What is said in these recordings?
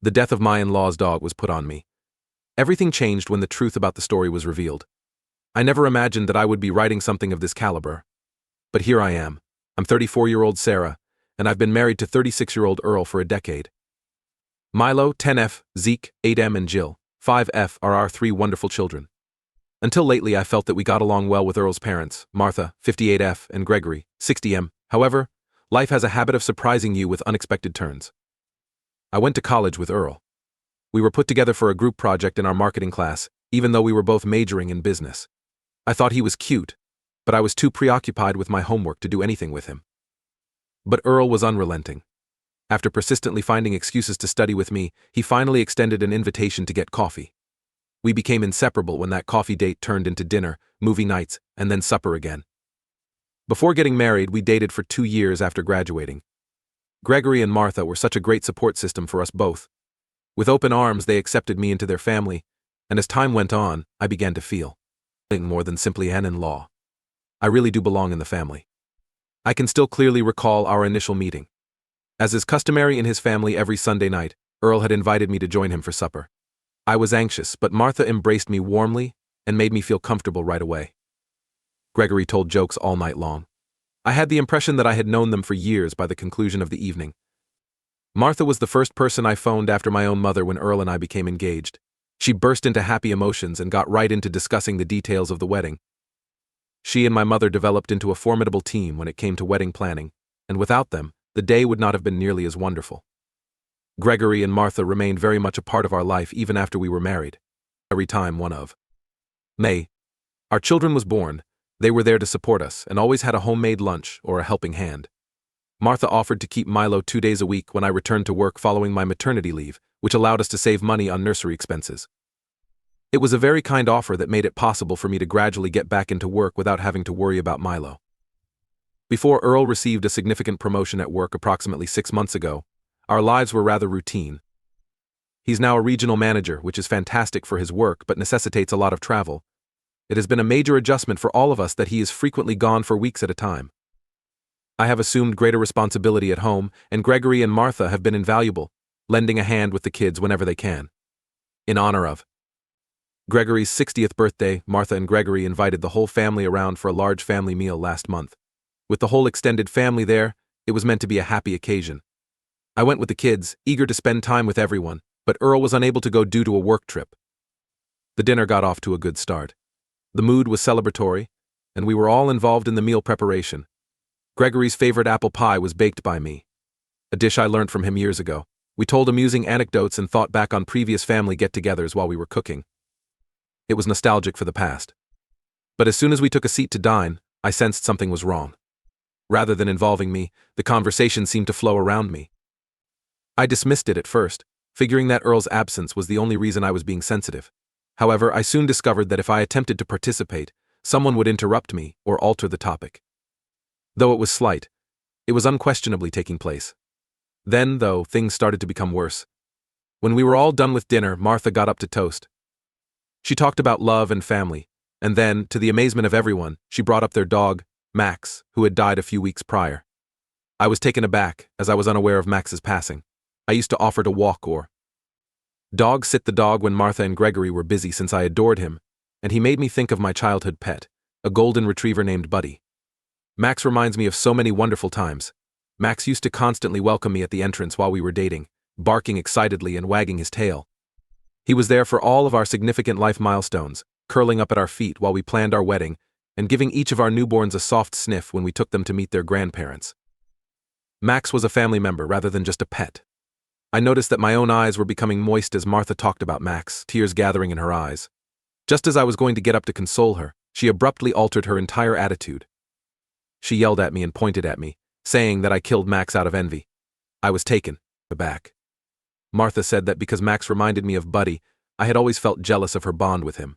The death of my in-law's dog was put on me. Everything changed when the truth about the story was revealed. I never imagined that I would be writing something of this caliber. But here I am. I'm 34-year-old Sarah, and I've been married to 36-year-old Earl for a decade. Milo, 10F, Zeke, 8M, and Jill, 5F, are our 3 wonderful children. Until lately, I felt that we got along well with Earl's parents, Martha, 58F, and Gregory, 60M. However, life has a habit of surprising you with unexpected turns. I went to college with Earl. We were put together for a group project in our marketing class, even though we were both majoring in business. I thought he was cute, but I was too preoccupied with my homework to do anything with him. But Earl was unrelenting. After persistently finding excuses to study with me, he finally extended an invitation to get coffee. We became inseparable when that coffee date turned into dinner, movie nights, and then supper again. Before getting married, we dated for 2 years after graduating. Gregory and Martha were such a great support system for us both. With open arms, they accepted me into their family, and as time went on, I began to feel more than simply an in-law. I really do belong in the family. I can still clearly recall our initial meeting. As is customary in his family every Sunday night, Earl had invited me to join him for supper. I was anxious, but Martha embraced me warmly and made me feel comfortable right away. Gregory told jokes all night long. I had the impression that I had known them for years by the conclusion of the evening. Martha was the first person I phoned after my own mother when Earl and I became engaged. She burst into happy emotions and got right into discussing the details of the wedding. She and my mother developed into a formidable team when it came to wedding planning, and without them, the day would not have been nearly as wonderful. Gregory and Martha remained very much a part of our life even after we were married. Every time one of May, our children was born, they were there to support us and always had a homemade lunch or a helping hand. Martha offered to keep Milo 2 days a week when I returned to work following my maternity leave, which allowed us to save money on nursery expenses. It was a very kind offer that made it possible for me to gradually get back into work without having to worry about Milo. Before Earl received a significant promotion at work approximately 6 months ago, our lives were rather routine. He's now a regional manager, which is fantastic for his work but necessitates a lot of travel. It has been a major adjustment for all of us that he is frequently gone for weeks at a time. I have assumed greater responsibility at home, and Gregory and Martha have been invaluable, lending a hand with the kids whenever they can. In honor of Gregory's 60th birthday, Martha and Gregory invited the whole family around for a large family meal last month. With the whole extended family there, it was meant to be a happy occasion. I went with the kids, eager to spend time with everyone, but Earl was unable to go due to a work trip. The dinner got off to a good start. The mood was celebratory, and we were all involved in the meal preparation. Gregory's favorite apple pie was baked by me, a dish I learned from him years ago. We told amusing anecdotes and thought back on previous family get-togethers while we were cooking. It was nostalgic for the past. But as soon as we took a seat to dine, I sensed something was wrong. Rather than involving me, the conversation seemed to flow around me. I dismissed it at first, figuring that Earl's absence was the only reason I was being sensitive. However, I soon discovered that if I attempted to participate, someone would interrupt me or alter the topic. Though it was slight, it was unquestionably taking place. Then, though, things started to become worse. When we were all done with dinner, Martha got up to toast. She talked about love and family, and then, to the amazement of everyone, she brought up their dog, Max, who had died a few weeks prior. I was taken aback, as I was unaware of Max's passing. I used to offer to walk or dog sit the dog when Martha and Gregory were busy since I adored him, and he made me think of my childhood pet, a golden retriever named Buddy. Max reminds me of so many wonderful times. Max used to constantly welcome me at the entrance while we were dating, barking excitedly and wagging his tail. He was there for all of our significant life milestones, curling up at our feet while we planned our wedding, and giving each of our newborns a soft sniff when we took them to meet their grandparents. Max was a family member rather than just a pet. I noticed that my own eyes were becoming moist as Martha talked about Max, tears gathering in her eyes. Just as I was going to get up to console her, she abruptly altered her entire attitude. She yelled at me and pointed at me, saying that I killed Max out of envy. I was taken aback. Martha said that because Max reminded me of Buddy, I had always felt jealous of her bond with him.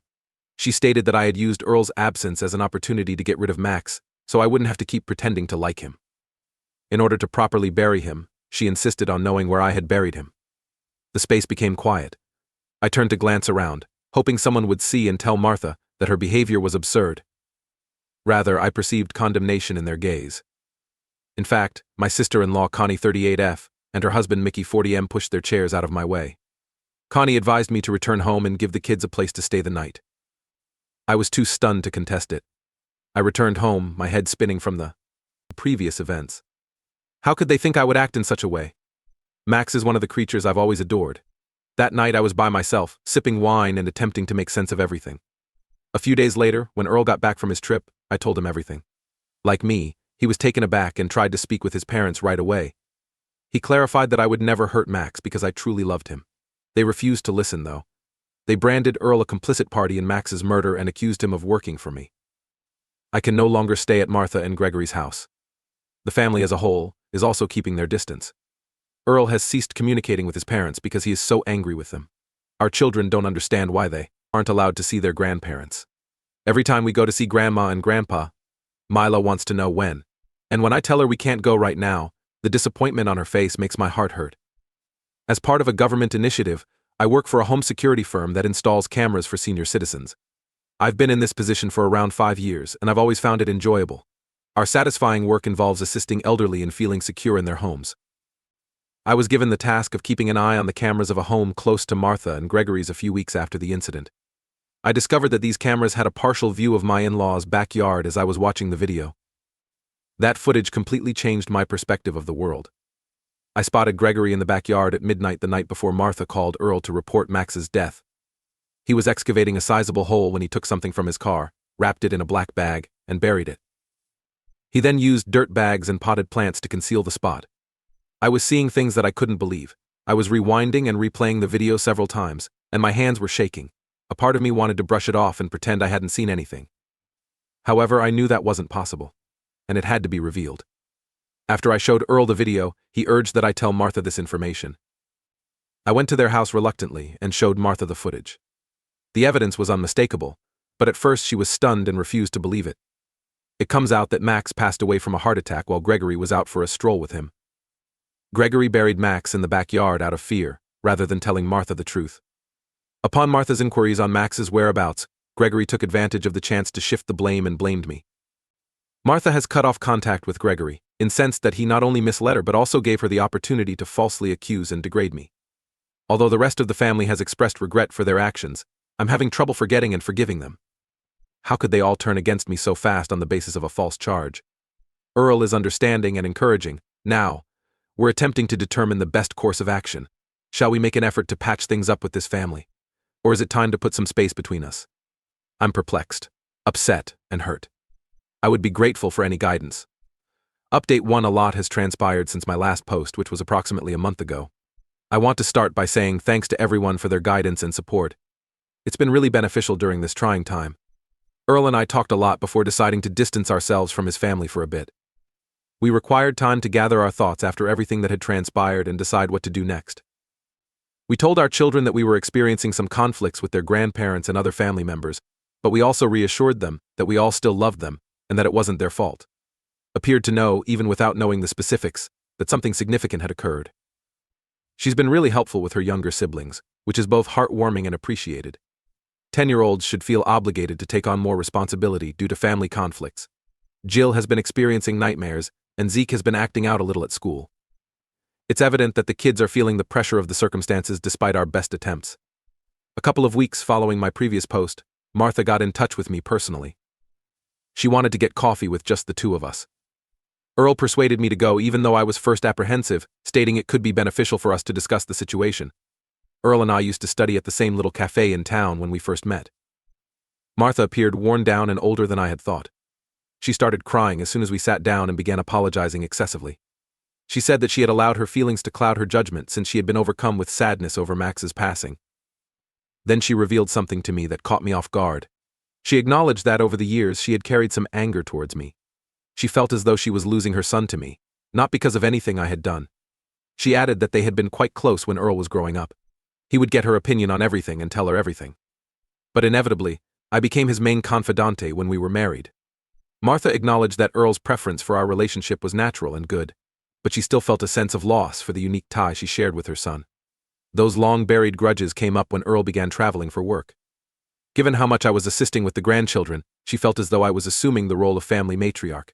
She stated that I had used Earl's absence as an opportunity to get rid of Max, so I wouldn't have to keep pretending to like him. In order to properly bury him, she insisted on knowing where I had buried him. The space became quiet. I turned to glance around, hoping someone would see and tell Martha that her behavior was absurd. Rather, I perceived condemnation in their gaze. In fact, my sister-in-law Connie 38F and her husband Mickey 40M pushed their chairs out of my way. Connie advised me to return home and give the kids a place to stay the night. I was too stunned to contest it. I returned home, my head spinning from the previous events. How could they think I would act in such a way? Max is one of the creatures I've always adored. That night I was by myself, sipping wine and attempting to make sense of everything. A few days later, when Earl got back from his trip, I told him everything. Like me, he was taken aback and tried to speak with his parents right away. He clarified that I would never hurt Max because I truly loved him. They refused to listen, though. They branded Earl a complicit party in Max's murder and accused him of working for me. I can no longer stay at Martha and Gregory's house. The family as a whole is also keeping their distance. Earl has ceased communicating with his parents because he is so angry with them. Our children don't understand why they aren't allowed to see their grandparents. Every time we go to see Grandma and Grandpa, Mila wants to know when. And when I tell her we can't go right now, the disappointment on her face makes my heart hurt. As part of a government initiative, I work for a home security firm that installs cameras for senior citizens. I've been in this position for around 5 years, and I've always found it enjoyable. Our satisfying work involves assisting elderly in feeling secure in their homes. I was given the task of keeping an eye on the cameras of a home close to Martha and Gregory's a few weeks after the incident. I discovered that these cameras had a partial view of my in-laws' backyard as I was watching the video. That footage completely changed my perspective of the world. I spotted Gregory in the backyard at midnight the night before Martha called Earl to report Max's death. He was excavating a sizable hole when he took something from his car, wrapped it in a black bag, and buried it. He then used dirt bags and potted plants to conceal the spot. I was seeing things that I couldn't believe. I was rewinding and replaying the video several times, and my hands were shaking. A part of me wanted to brush it off and pretend I hadn't seen anything. However, I knew that wasn't possible, and it had to be revealed. After I showed Earl the video, he urged that I tell Martha this information. I went to their house reluctantly and showed Martha the footage. The evidence was unmistakable, but at first she was stunned and refused to believe it. It comes out that Max passed away from a heart attack while Gregory was out for a stroll with him. Gregory buried Max in the backyard out of fear, rather than telling Martha the truth. Upon Martha's inquiries on Max's whereabouts, Gregory took advantage of the chance to shift the blame and blamed me. Martha has cut off contact with Gregory, incensed that he not only misled her but also gave her the opportunity to falsely accuse and degrade me. Although the rest of the family has expressed regret for their actions, I'm having trouble forgetting and forgiving them. How could they all turn against me so fast on the basis of a false charge? Earl is understanding and encouraging. Now, we're attempting to determine the best course of action. Shall we make an effort to patch things up with this family? Or is it time to put some space between us? I'm perplexed, upset, and hurt. I would be grateful for any guidance. Update 1: A lot has transpired since my last post, which was approximately a month ago. I want to start by saying thanks to everyone for their guidance and support. It's been really beneficial during this trying time. Earl and I talked a lot before deciding to distance ourselves from his family for a bit. We required time to gather our thoughts after everything that had transpired and decide what to do next. We told our children that we were experiencing some conflicts with their grandparents and other family members, but we also reassured them that we all still loved them and that it wasn't their fault. Appeared to know, even without knowing the specifics, that something significant had occurred. She's been really helpful with her younger siblings, which is both heartwarming and appreciated. 10-year-olds should feel obligated to take on more responsibility due to family conflicts. Jill has been experiencing nightmares, and Zeke has been acting out a little at school. It's evident that the kids are feeling the pressure of the circumstances despite our best attempts. A couple of weeks following my previous post, Martha got in touch with me personally. She wanted to get coffee with just the two of us. Earl persuaded me to go even though I was first apprehensive, stating it could be beneficial for us to discuss the situation. Earl and I used to study at the same little cafe in town when we first met. Martha appeared worn down and older than I had thought. She started crying as soon as we sat down and began apologizing excessively. She said that she had allowed her feelings to cloud her judgment since she had been overcome with sadness over Max's passing. Then she revealed something to me that caught me off guard. She acknowledged that over the years she had carried some anger towards me. She felt as though she was losing her son to me, not because of anything I had done. She added that they had been quite close when Earl was growing up. He would get her opinion on everything and tell her everything. But inevitably, I became his main confidante when we were married. Martha acknowledged that Earl's preference for our relationship was natural and good, but she still felt a sense of loss for the unique tie she shared with her son. Those long-buried grudges came up when Earl began traveling for work. Given how much I was assisting with the grandchildren, she felt as though I was assuming the role of family matriarch.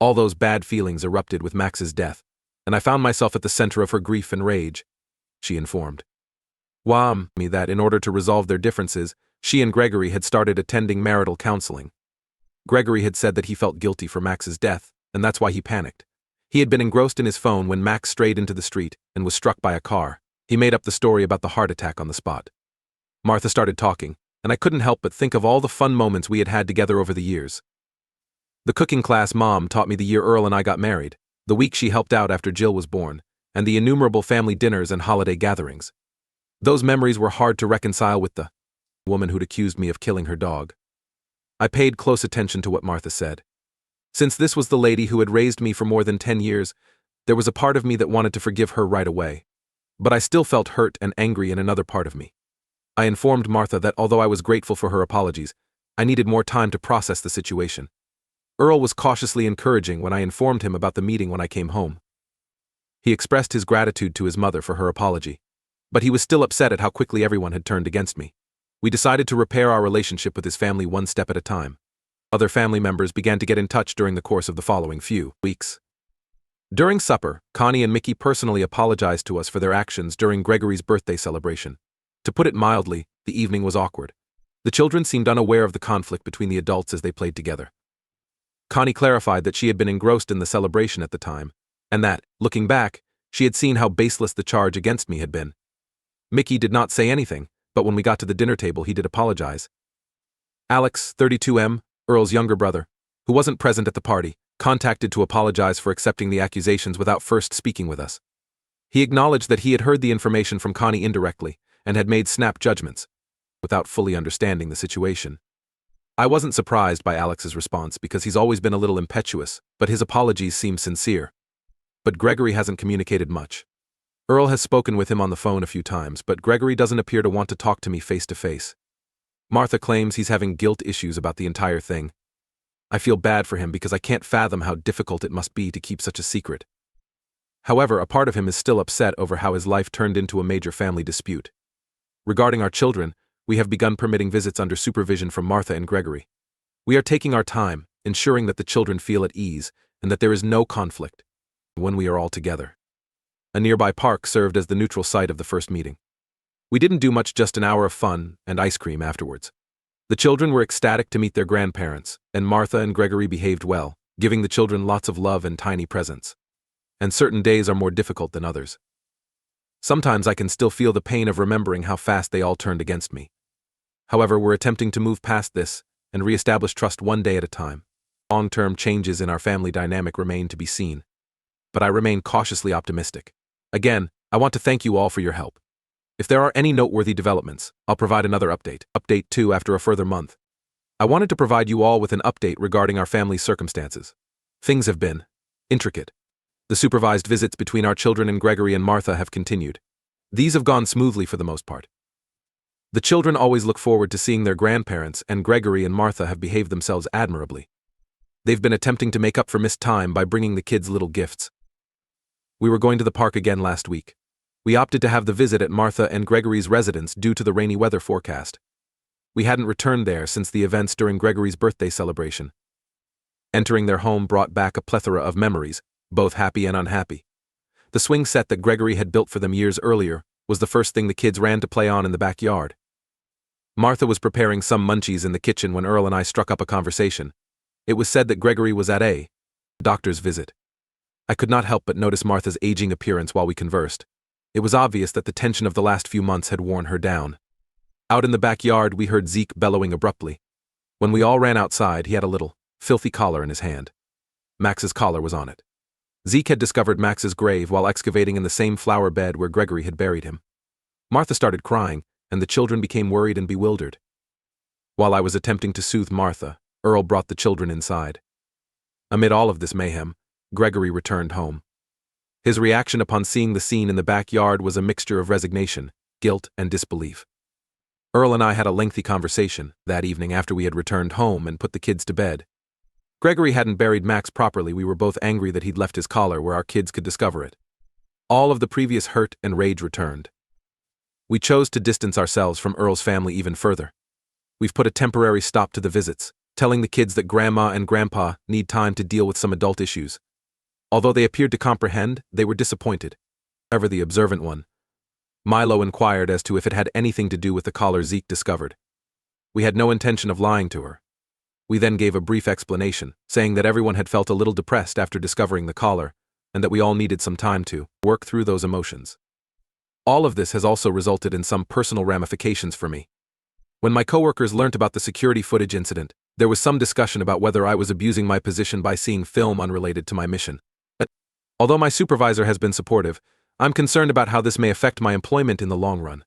All those bad feelings erupted with Max's death, and I found myself at the center of her grief and rage, she informed. Me that in order to resolve their differences, she and Gregory had started attending marital counseling. Gregory had said that he felt guilty for Max's death, and that's why he panicked. He had been engrossed in his phone when Max strayed into the street and was struck by a car. He made up the story about the heart attack on the spot. Martha started talking, and I couldn't help but think of all the fun moments we had had together over the years. The cooking class Mom taught me the year Earl and I got married, the week she helped out after Jill was born, and the innumerable family dinners and holiday gatherings. Those memories were hard to reconcile with the woman who'd accused me of killing her dog. I paid close attention to what Martha said. Since this was the lady who had raised me for more than 10 years, there was a part of me that wanted to forgive her right away. But I still felt hurt and angry in another part of me. I informed Martha that although I was grateful for her apologies, I needed more time to process the situation. Earl was cautiously encouraging when I informed him about the meeting when I came home. He expressed his gratitude to his mother for her apology, but he was still upset at how quickly everyone had turned against me. We decided to repair our relationship with his family one step at a time. Other family members began to get in touch during the course of the following few weeks. During supper, Connie and Mickey personally apologized to us for their actions during Gregory's birthday celebration. To put it mildly, the evening was awkward. The children seemed unaware of the conflict between the adults as they played together. Connie clarified that she had been engrossed in the celebration at the time, and that, looking back, she had seen how baseless the charge against me had been. Mickey did not say anything, but when we got to the dinner table he did apologize. Alex, 32M, Earl's younger brother, who wasn't present at the party, contacted to apologize for accepting the accusations without first speaking with us. He acknowledged that he had heard the information from Connie indirectly and had made snap judgments, without fully understanding the situation. I wasn't surprised by Alex's response because he's always been a little impetuous, but his apologies seemed sincere. But Gregory hasn't communicated much. Earl has spoken with him on the phone a few times, but Gregory doesn't appear to want to talk to me face to face. Martha claims he's having guilt issues about the entire thing. I feel bad for him because I can't fathom how difficult it must be to keep such a secret. However, a part of him is still upset over how his life turned into a major family dispute. Regarding our children, we have begun permitting visits under supervision from Martha and Gregory. We are taking our time, ensuring that the children feel at ease and that there is no conflict when we are all together. A nearby park served as the neutral site of the first meeting. We didn't do much, just an hour of fun and ice cream afterwards. The children were ecstatic to meet their grandparents, and Martha and Gregory behaved well, giving the children lots of love and tiny presents. And certain days are more difficult than others. Sometimes I can still feel the pain of remembering how fast they all turned against me. However, we're attempting to move past this and reestablish trust one day at a time. Long-term changes in our family dynamic remain to be seen, but I remain cautiously optimistic. Again, I want to thank you all for your help. If there are any noteworthy developments, I'll provide another update. Update 2 after a further month. I wanted to provide you all with an update regarding our family's circumstances. Things have been intricate. The supervised visits between our children and Gregory and Martha have continued. These have gone smoothly for the most part. The children always look forward to seeing their grandparents, and Gregory and Martha have behaved themselves admirably. They've been attempting to make up for missed time by bringing the kids little gifts. We were going to the park again last week. We opted to have the visit at Martha and Gregory's residence due to the rainy weather forecast. We hadn't returned there since the events during Gregory's birthday celebration. Entering their home brought back a plethora of memories, both happy and unhappy. The swing set that Gregory had built for them years earlier was the first thing the kids ran to play on in the backyard. Martha was preparing some munchies in the kitchen when Earl and I struck up a conversation. It was said that Gregory was at a doctor's visit. I could not help but notice Martha's aging appearance while we conversed. It was obvious that the tension of the last few months had worn her down. Out in the backyard, we heard Zeke bellowing abruptly. When we all ran outside, he had a little, filthy collar in his hand. Max's collar was on it. Zeke had discovered Max's grave while excavating in the same flower bed where Gregory had buried him. Martha started crying, and the children became worried and bewildered. While I was attempting to soothe Martha, Earl brought the children inside. Amid all of this mayhem, Gregory returned home. His reaction upon seeing the scene in the backyard was a mixture of resignation, guilt, and disbelief. Earl and I had a lengthy conversation that evening after we had returned home and put the kids to bed. Gregory hadn't buried Max properly. We were both angry that he'd left his collar where our kids could discover it. All of the previous hurt and rage returned. We chose to distance ourselves from Earl's family even further. We've put a temporary stop to the visits, telling the kids that Grandma and Grandpa need time to deal with some adult issues. Although they appeared to comprehend, they were disappointed. Ever the observant one, Milo inquired as to if it had anything to do with the collar Zeke discovered. We had no intention of lying to her. We then gave a brief explanation, saying that everyone had felt a little depressed after discovering the collar, and that we all needed some time to work through those emotions. All of this has also resulted in some personal ramifications for me. When my coworkers learnt about the security footage incident, there was some discussion about whether I was abusing my position by seeing film unrelated to my mission. Although my supervisor has been supportive, I'm concerned about how this may affect my employment in the long run.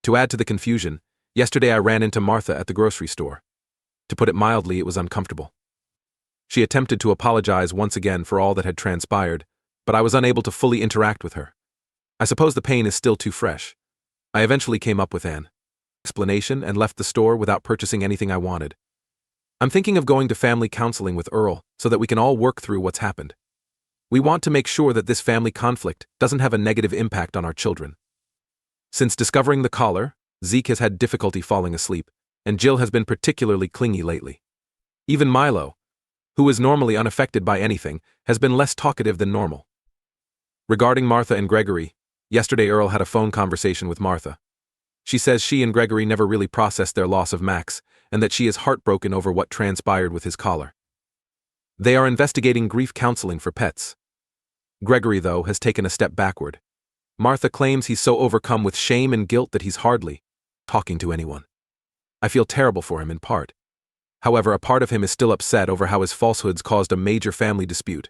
To add to the confusion, yesterday I ran into Martha at the grocery store. To put it mildly, it was uncomfortable. She attempted to apologize once again for all that had transpired, but I was unable to fully interact with her. I suppose the pain is still too fresh. I eventually came up with an explanation and left the store without purchasing anything I wanted. I'm thinking of going to family counseling with Earl so that we can all work through what's happened. We want to make sure that this family conflict doesn't have a negative impact on our children. Since discovering the collar, Zeke has had difficulty falling asleep, and Jill has been particularly clingy lately. Even Milo, who is normally unaffected by anything, has been less talkative than normal. Regarding Martha and Gregory, yesterday Earl had a phone conversation with Martha. She says she and Gregory never really processed their loss of Max, and that she is heartbroken over what transpired with his collar. They are investigating grief counseling for pets. Gregory, though, has taken a step backward. Martha claims he's so overcome with shame and guilt that he's hardly talking to anyone. I feel terrible for him in part. However, a part of him is still upset over how his falsehoods caused a major family dispute.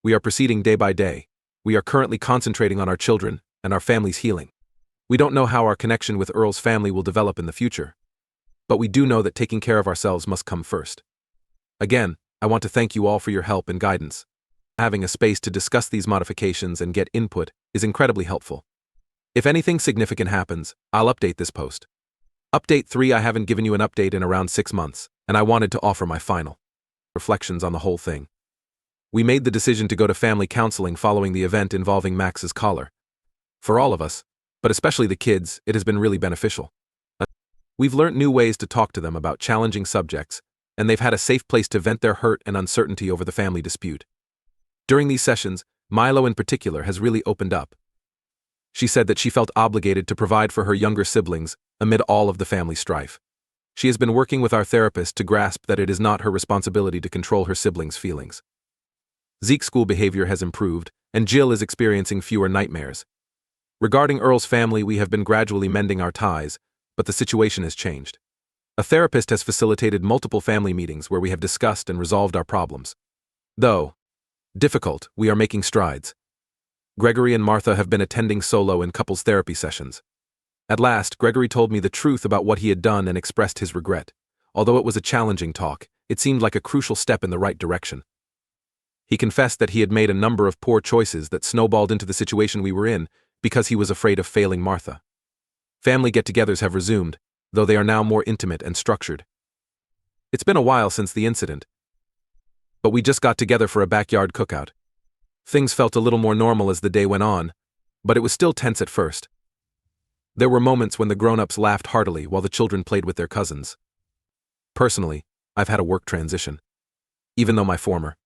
We are proceeding day by day. We are currently concentrating on our children and our family's healing. We don't know how our connection with Earl's family will develop in the future, but we do know that taking care of ourselves must come first. Again, I want to thank you all for your help and guidance. Having a space to discuss these modifications and get input is incredibly helpful. If anything significant happens, I'll update this post. Update 3: I haven't given you an update in around 6 months, and I wanted to offer my final reflections on the whole thing. We made the decision to go to family counseling following the event involving Max's collar. For all of us, but especially the kids, it has been really beneficial. We've learnt new ways to talk to them about challenging subjects, and they've had a safe place to vent their hurt and uncertainty over the family dispute. During these sessions, Milo in particular has really opened up. She said that she felt obligated to provide for her younger siblings amid all of the family strife. She has been working with our therapist to grasp that it is not her responsibility to control her siblings' feelings. Zeke's school behavior has improved, and Jill is experiencing fewer nightmares. Regarding Earl's family, we have been gradually mending our ties, but the situation has changed. A therapist has facilitated multiple family meetings where we have discussed and resolved our problems. Though difficult, we are making strides. Gregory and Martha have been attending solo and couples therapy sessions. At last, Gregory told me the truth about what he had done and expressed his regret. Although it was a challenging talk, it seemed like a crucial step in the right direction. He confessed that he had made a number of poor choices that snowballed into the situation we were in because he was afraid of failing Martha. Family get-togethers have resumed, though they are now more intimate and structured. It's been a while since the incident, but we just got together for a backyard cookout. Things felt a little more normal as the day went on, but it was still tense at first. There were moments when the grown-ups laughed heartily while the children played with their cousins. Personally, I've had a work transition. Even though my former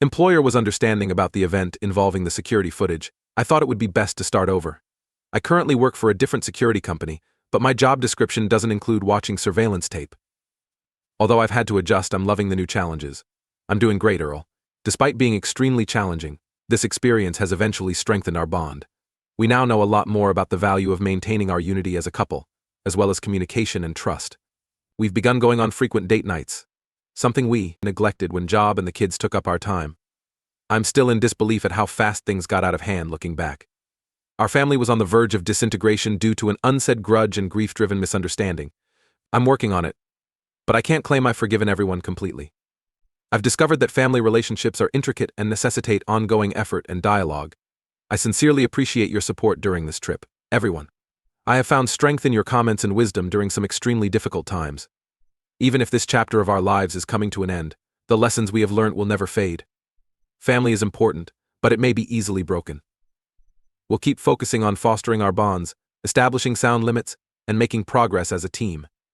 employer was understanding about the event involving the security footage, I thought it would be best to start over. I currently work for a different security company, but my job description doesn't include watching surveillance tape. Although I've had to adjust, I'm loving the new challenges. I'm doing great, Earl. Despite being extremely challenging, this experience has eventually strengthened our bond. We now know a lot more about the value of maintaining our unity as a couple, as well as communication and trust. We've begun going on frequent date nights, something we neglected when job and the kids took up our time. I'm still in disbelief at how fast things got out of hand looking back. Our family was on the verge of disintegration due to an unsaid grudge and grief-driven misunderstanding. I'm working on it, but I can't claim I've forgiven everyone completely. I've discovered that family relationships are intricate and necessitate ongoing effort and dialogue. I sincerely appreciate your support during this trip, everyone. I have found strength in your comments and wisdom during some extremely difficult times. Even if this chapter of our lives is coming to an end, the lessons we have learned will never fade. Family is important, but it may be easily broken. We'll keep focusing on fostering our bonds, establishing sound limits, and making progress as a team.